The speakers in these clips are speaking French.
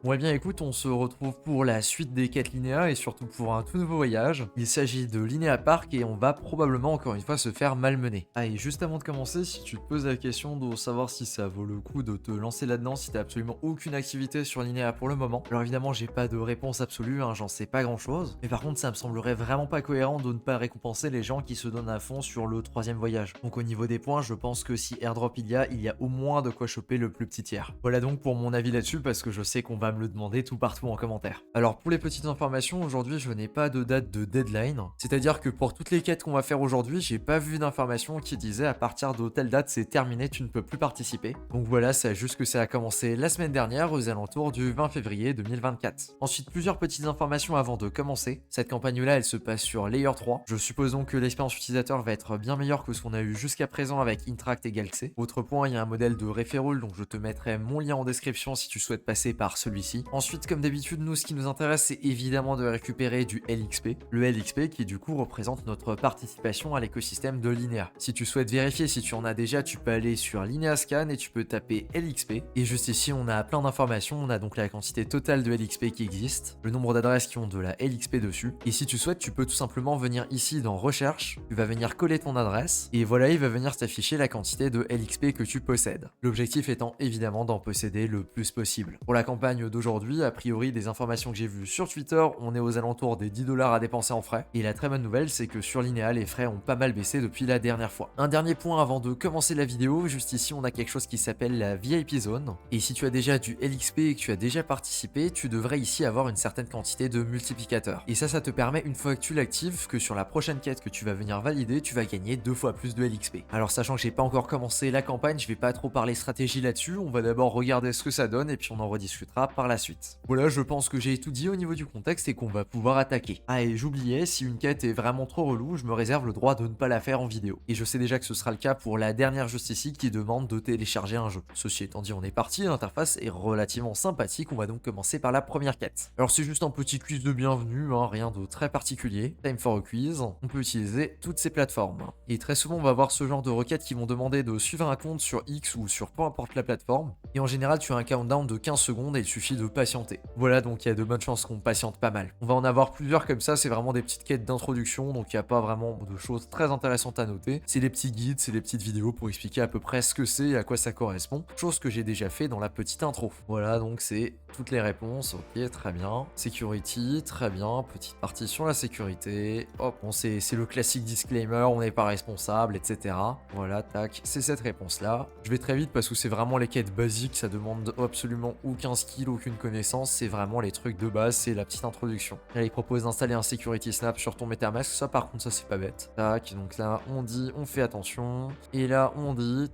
Ouais bien écoute, on se retrouve pour la suite des quêtes Linéa et surtout pour un tout nouveau voyage. Il s'agit de Linéa Park et on va probablement encore une fois se faire malmener. Ah et juste avant de commencer, si tu te poses la question de savoir si ça vaut le coup de te lancer là-dedans si t'as absolument aucune activité sur Linéa pour le moment, alors évidemment j'ai pas de réponse absolue, hein, j'en sais pas grand chose, mais par contre ça me semblerait vraiment pas cohérent de ne pas récompenser les gens qui se donnent à fond sur le troisième voyage. Donc au niveau des points, je pense que si airdrop il y a au moins de quoi choper le plus petit tiers. Voilà donc pour mon avis là-dessus parce que je sais qu'on va me le demander tout partout en commentaire. Alors pour les petites informations, aujourd'hui je n'ai pas de date de deadline, c'est-à-dire que pour toutes les quêtes qu'on va faire aujourd'hui, j'ai pas vu d'information qui disait à partir de telle date c'est terminé, tu ne peux plus participer. Donc voilà, c'est juste que ça a commencé la semaine dernière aux alentours du 20 février 2024. Ensuite, plusieurs petites informations avant de commencer. Cette campagne-là, elle se passe sur Layer 3. Je suppose donc que l'expérience utilisateur va être bien meilleure que ce qu'on a eu jusqu'à présent avec Intract et Galaxy. Autre point, il y a un modèle de referral, donc je te mettrai mon lien en description si tu souhaites passer par celui-ci. Ensuite, comme d'habitude, nous, ce qui nous intéresse, c'est évidemment de récupérer du LXP. Le LXP qui, du coup, représente notre participation à l'écosystème de Linéa. Si tu souhaites vérifier si tu en as déjà, tu peux aller sur Linéa Scan et tu peux taper LXP. Et juste ici, on a plein d'informations. On a donc la quantité totale de LXP qui existe, le nombre d'adresses qui ont de la LXP dessus. Et si tu souhaites, tu peux tout simplement venir ici dans Recherche. Tu vas venir coller ton adresse. Et voilà, il va venir t'afficher la quantité de LXP que tu possèdes. L'objectif étant évidemment d'en posséder le plus possible. Pour la campagne d'aujourd'hui, a priori des informations que j'ai vues sur Twitter, on est aux alentours des 10$ à dépenser en frais. Et la très bonne nouvelle, c'est que sur Linéa, les frais ont pas mal baissé depuis la dernière fois. Un dernier point avant de commencer la vidéo, juste ici on a quelque chose qui s'appelle la VIP Zone. Et si tu as déjà du LXP et que tu as déjà participé, tu devrais ici avoir une certaine quantité de multiplicateurs. Et ça te permet une fois que tu l'actives, que sur la prochaine quête que tu vas venir valider, tu vas gagner 2 fois plus de LXP. Alors sachant que j'ai pas encore commencé la campagne, je vais pas trop parler stratégie là-dessus, on va d'abord regarder ce que ça donne et puis on en rediscutera par la suite. Voilà, je pense que j'ai tout dit au niveau du contexte et qu'on va pouvoir attaquer. Ah et j'oubliais, si une quête est vraiment trop relou, je me réserve le droit de ne pas la faire en vidéo. Et je sais déjà que ce sera le cas pour la dernière juste ici qui demande de télécharger un jeu. Ceci étant dit, on est parti, l'interface est relativement sympathique, on va donc commencer par la première quête. Alors c'est juste un petit quiz de bienvenue, hein, rien de très particulier. Time for a quiz, on peut utiliser toutes ces plateformes. Et très souvent on va avoir ce genre de requêtes qui vont demander de suivre un compte sur X ou sur peu importe la plateforme. Et en général tu as un countdown de 15 secondes et il suffit de patienter. Voilà, donc il y a de bonnes chances qu'on patiente pas mal. On va en avoir plusieurs comme ça, c'est vraiment des petites quêtes d'introduction, donc il n'y a pas vraiment de choses très intéressantes à noter. C'est des petits guides, c'est des petites vidéos pour expliquer à peu près ce que c'est et à quoi ça correspond, chose que j'ai déjà fait dans la petite intro. Voilà, donc c'est toutes les réponses, ok, très bien. Security, très bien, petite partie sur la sécurité. Hop, bon, c'est le classique disclaimer, on n'est pas responsable, etc. Voilà, tac, c'est cette réponse-là. Je vais très vite parce que c'est vraiment les quêtes basiques, ça demande absolument aucun skill, aucune connaissance, c'est vraiment les trucs de base, c'est la petite introduction. Là, il propose d'installer un security snap sur ton MetaMask, ça par contre, ça c'est pas bête. Tac, donc là, on dit, on fait attention. Et là, on dit,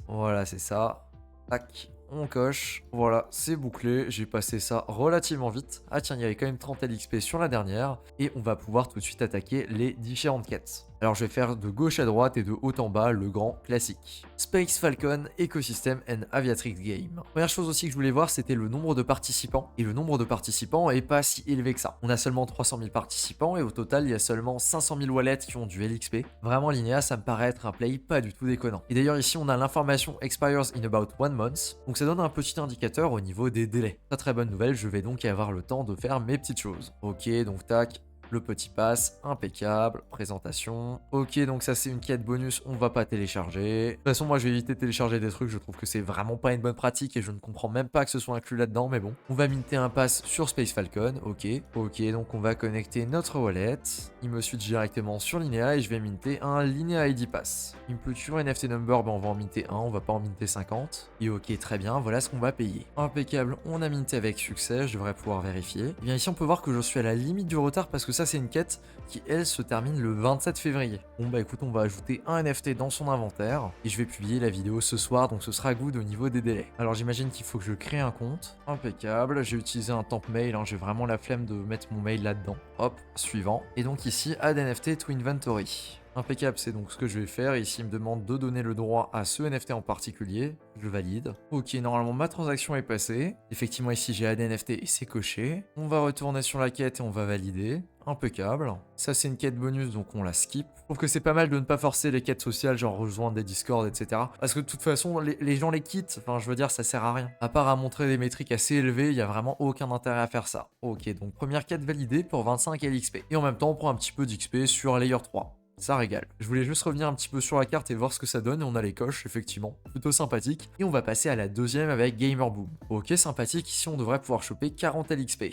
voilà, c'est ça. Tac, on coche, voilà, c'est bouclé, j'ai passé ça relativement vite. Ah tiens, il y avait quand même 30 LXP sur la dernière, et on va pouvoir tout de suite attaquer les différentes quêtes. Alors je vais faire de gauche à droite et de haut en bas le grand classique. Space Falcon Ecosystem and Aviatrix Game. Première chose aussi que je voulais voir, c'était le nombre de participants. Et le nombre de participants est pas si élevé que ça. On a seulement 300 000 participants et au total, il y a seulement 500 000 wallets qui ont du LXP. Vraiment, Linéa, ça me paraît être un play pas du tout déconnant. Et d'ailleurs, ici, on a l'information expires in about 1 month. Donc ça donne un petit indicateur au niveau des délais. Très bonne nouvelle, je vais donc avoir le temps de faire mes petites choses. Ok, donc tac. Le petit pass, impeccable, présentation. Ok, donc ça c'est une quête bonus, on va pas télécharger. De toute façon, moi je vais éviter de télécharger des trucs, je trouve que c'est vraiment pas une bonne pratique et je ne comprends même pas que ce soit inclus là-dedans, mais bon. On va minter un pass sur Space Falcon, ok. Ok, donc on va connecter notre wallet. Il me switch directement sur Linéa et je vais minter un Linéa ID Pass. Il me peut tuer un NFT number, ben on va en minter un, on va pas en minter 50. Et ok, très bien, voilà ce qu'on va payer. Impeccable, on a minté avec succès, je devrais pouvoir vérifier. Et bien ici on peut voir que je suis à la limite du retard parce que ça c'est une quête qui elle se termine le 27 février. Bon bah écoute, on va ajouter un NFT dans son inventaire et je vais publier la vidéo ce soir, donc ce sera good au niveau des délais. Alors j'imagine qu'il faut que je crée un compte. Impeccable, j'ai utilisé un temp mail, hein, j'ai vraiment la flemme de mettre mon mail là-dedans. Hop, suivant. Et donc ici, add NFT to inventory. Impeccable, c'est donc ce que je vais faire. Ici, il me demande de donner le droit à ce NFT en particulier. Je valide. Ok, normalement, ma transaction est passée. Effectivement, ici, j'ai AD NFT et c'est coché. On va retourner sur la quête et on va valider. Impeccable. Ça, c'est une quête bonus, donc on la skip. Je trouve que c'est pas mal de ne pas forcer les quêtes sociales, genre rejoindre des Discord, etc. Parce que de toute façon, les gens les quittent. Enfin, je veux dire, ça sert à rien. À part à montrer des métriques assez élevées, il y a vraiment aucun intérêt à faire ça. Ok, donc première quête validée pour 25 LXP. Et en même temps, on prend un petit peu d'XP sur Layer 3. Ça régale. Je voulais juste revenir un petit peu sur la carte et voir ce que ça donne, et on a les coches, effectivement. Plutôt sympathique. Et on va passer à la deuxième avec Gamer Boom. Ok, sympathique, ici on devrait pouvoir choper 40 LXP.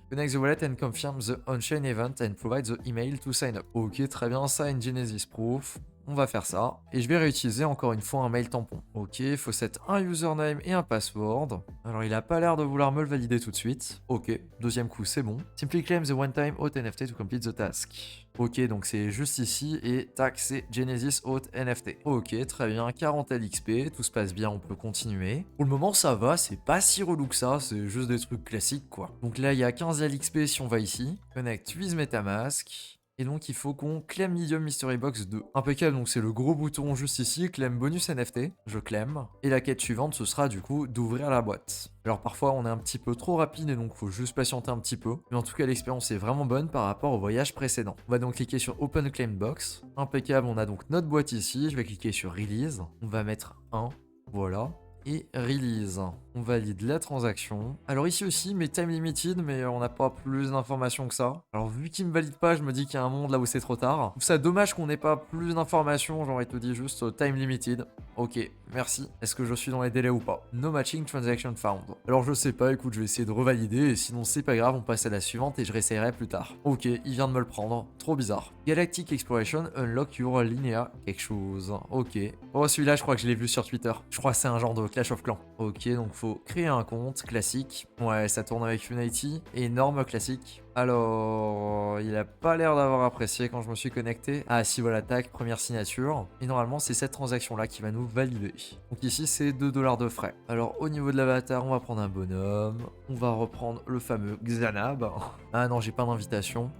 Connect the wallet and confirm the on-chain event and provide the email to sign up. Ok, très bien, sign Genesis Proof. On va faire ça. Et je vais réutiliser encore une fois un mail tampon. Ok, il faut set un username et un password. Alors il a pas l'air de vouloir me le valider tout de suite. Ok, deuxième coup, c'est bon. Simply claim the one-time auth NFT to complete the task. Ok, donc c'est juste ici et tac, c'est Genesis Auth NFT. Ok, très bien, 40 LXP, tout se passe bien, on peut continuer. Pour le moment, ça va, c'est pas si relou que ça, c'est juste des trucs classiques quoi. Donc là, il y a 15 LXP si on va ici. Connect with MetaMask. Et donc il faut qu'on claim Medium Mystery Box 2. Impeccable, donc c'est le gros bouton juste ici, claim bonus NFT, je claim. Et la quête suivante, ce sera du coup d'ouvrir la boîte. Alors parfois on est un petit peu trop rapide et donc faut juste patienter un petit peu. Mais en tout cas l'expérience est vraiment bonne par rapport au voyage précédent. On va donc cliquer sur Open Claim Box. Impeccable, on a donc notre boîte ici, je vais cliquer sur Release. On va mettre 1, voilà. Et release. On valide la transaction. Alors ici aussi, mais time limited, mais on n'a pas plus d'informations que ça. Alors vu qu'il me valide pas, je me dis qu'il y a un monde là où c'est trop tard. Je trouve ça dommage qu'on n'ait pas plus d'informations, j'aurais te dit juste time limited. Ok, merci. Est-ce que je suis dans les délais ou pas? No matching transaction found. Alors je sais pas, écoute, je vais essayer de revalider, et sinon c'est pas grave, on passe à la suivante et je réessayerai plus tard. Ok, il vient de me le prendre. Trop bizarre. Galactic Exploration, unlock your linéa quelque chose. Ok. Oh, celui-là, je crois que je l'ai vu sur Twitter. Je crois que c'est un genre de Clash of Clans. Ok, donc faut créer un compte classique. Ouais, ça tourne avec Unity. Énorme classique. Alors, il a pas l'air d'avoir apprécié quand je me suis connecté. Ah si, voilà, tac, première signature. Et normalement, c'est cette transaction-là qui va nous valider. Donc ici, c'est 2 $ de frais. Alors, au niveau de l'avatar, on va prendre un bonhomme. On va reprendre le fameux Xanab. Ah non, j'ai pas d'invitation.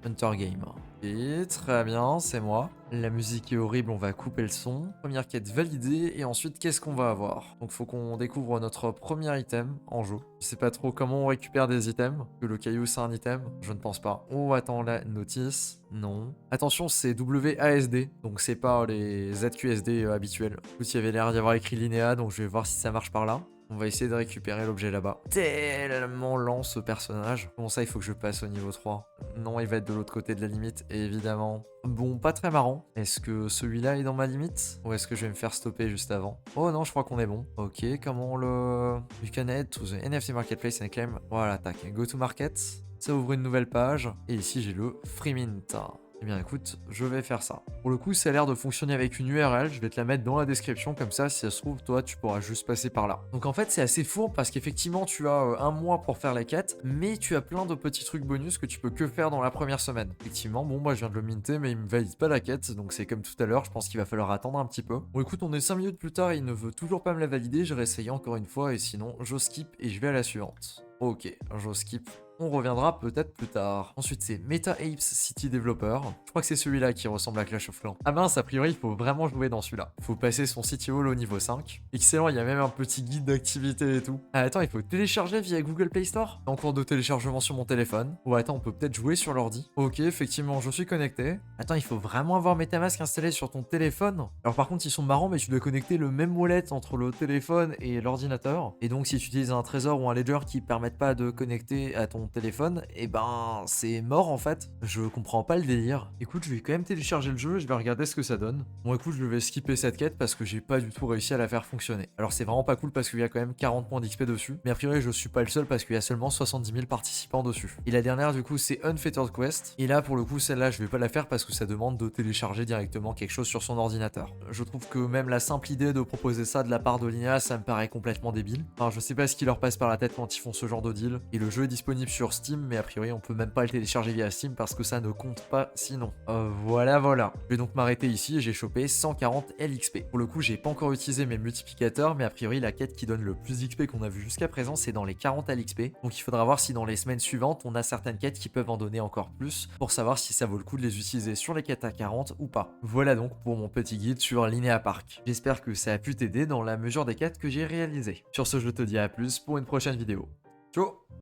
Hunter Game. Et très bien, c'est moi. La musique est horrible, on va couper le son. Première quête validée, et ensuite, qu'est-ce qu'on va avoir? Donc, faut qu'on découvre notre premier item en jeu. Je sais pas trop comment on récupère des items. Que le caillou, c'est un item? Je ne pense pas. Oh, attends, la notice. Non. Attention, c'est WASD, donc c'est pas les ZQSD habituels. Écoute, il y avait l'air d'y avoir écrit Linéa, donc je vais voir si ça marche par là. On va essayer de récupérer l'objet là-bas. Tellement lent ce personnage. Comment ça, il faut que je passe au niveau 3? Non, il va être de l'autre côté de la limite, évidemment. Bon, pas très marrant. Est-ce que celui-là est dans ma limite? Ou est-ce que je vais me faire stopper juste avant? Oh non, je crois qu'on est bon. Ok, comment on le... You can head to the NFT Marketplace and claim... Voilà, tac. Go to Market. Ça ouvre une nouvelle page. Et ici, j'ai le Free Mint. Eh bien écoute, je vais faire ça. Pour le coup, ça a l'air de fonctionner avec une URL, je vais te la mettre dans la description, comme ça, si ça se trouve, toi, tu pourras juste passer par là. Donc en fait, c'est assez fourbe parce qu'effectivement, tu as un mois pour faire la quête, mais tu as plein de petits trucs bonus que tu peux que faire dans la première semaine. Effectivement, bon, moi, je viens de le minter, mais il me valide pas la quête, donc c'est comme tout à l'heure, je pense qu'il va falloir attendre un petit peu. Bon écoute, on est 5 minutes plus tard et il ne veut toujours pas me la valider, je vais réessayer encore une fois, et sinon, je skip et je vais à la suivante. Ok, je skip. On reviendra peut-être plus tard. Ensuite, c'est Meta Apes City Developer. Je crois que c'est celui-là qui ressemble à Clash of Clans. Ah mince, a priori, il faut vraiment jouer dans celui-là. Il faut passer son City Hall au niveau 5. Excellent, il y a même un petit guide d'activité et tout. Ah, attends, il faut télécharger via Google Play Store. En cours de téléchargement sur mon téléphone. Oh, attends, on peut peut-être jouer sur l'ordi. Ok, effectivement, je suis connecté. Attends, il faut vraiment avoir MetaMask installé sur ton téléphone. Alors par contre, ils sont marrants, mais tu dois connecter le même wallet entre le téléphone et l'ordinateur. Et donc, si tu utilises un Trésor ou un Ledger qui permettent pas de connecter à ton téléphone, et ben c'est mort en fait. Je comprends pas le délire. Écoute, je vais quand même télécharger le jeu et je vais regarder ce que ça donne. Bon écoute, je vais skipper cette quête parce que j'ai pas du tout réussi à la faire fonctionner. Alors c'est vraiment pas cool parce qu'il y a quand même 40 points d'XP dessus. Mais a priori je suis pas le seul parce qu'il y a seulement 70 000 participants dessus. Et la dernière du coup c'est Unfettered Quest. Et là pour le coup celle-là je vais pas la faire parce que ça demande de télécharger directement quelque chose sur son ordinateur. Je trouve que même la simple idée de proposer ça de la part de Linéa, ça me paraît complètement débile. Enfin je sais pas ce qui leur passe par la tête quand ils font ce genre de deal. Et le jeu est disponible sur sur Steam, mais a priori on peut même pas le télécharger via Steam parce que ça ne compte pas sinon. Voilà. Je vais donc m'arrêter ici et j'ai chopé 140 LXP. Pour le coup, j'ai pas encore utilisé mes multiplicateurs, mais a priori la quête qui donne le plus d'XP qu'on a vu jusqu'à présent, c'est dans les 40 LXP. Donc il faudra voir si dans les semaines suivantes, on a certaines quêtes qui peuvent en donner encore plus pour savoir si ça vaut le coup de les utiliser sur les quêtes à 40 ou pas. Voilà donc pour mon petit guide sur Linéa Park. J'espère que ça a pu t'aider dans la mesure des quêtes que j'ai réalisées. Sur ce, je te dis à plus pour une prochaine vidéo. Ciao.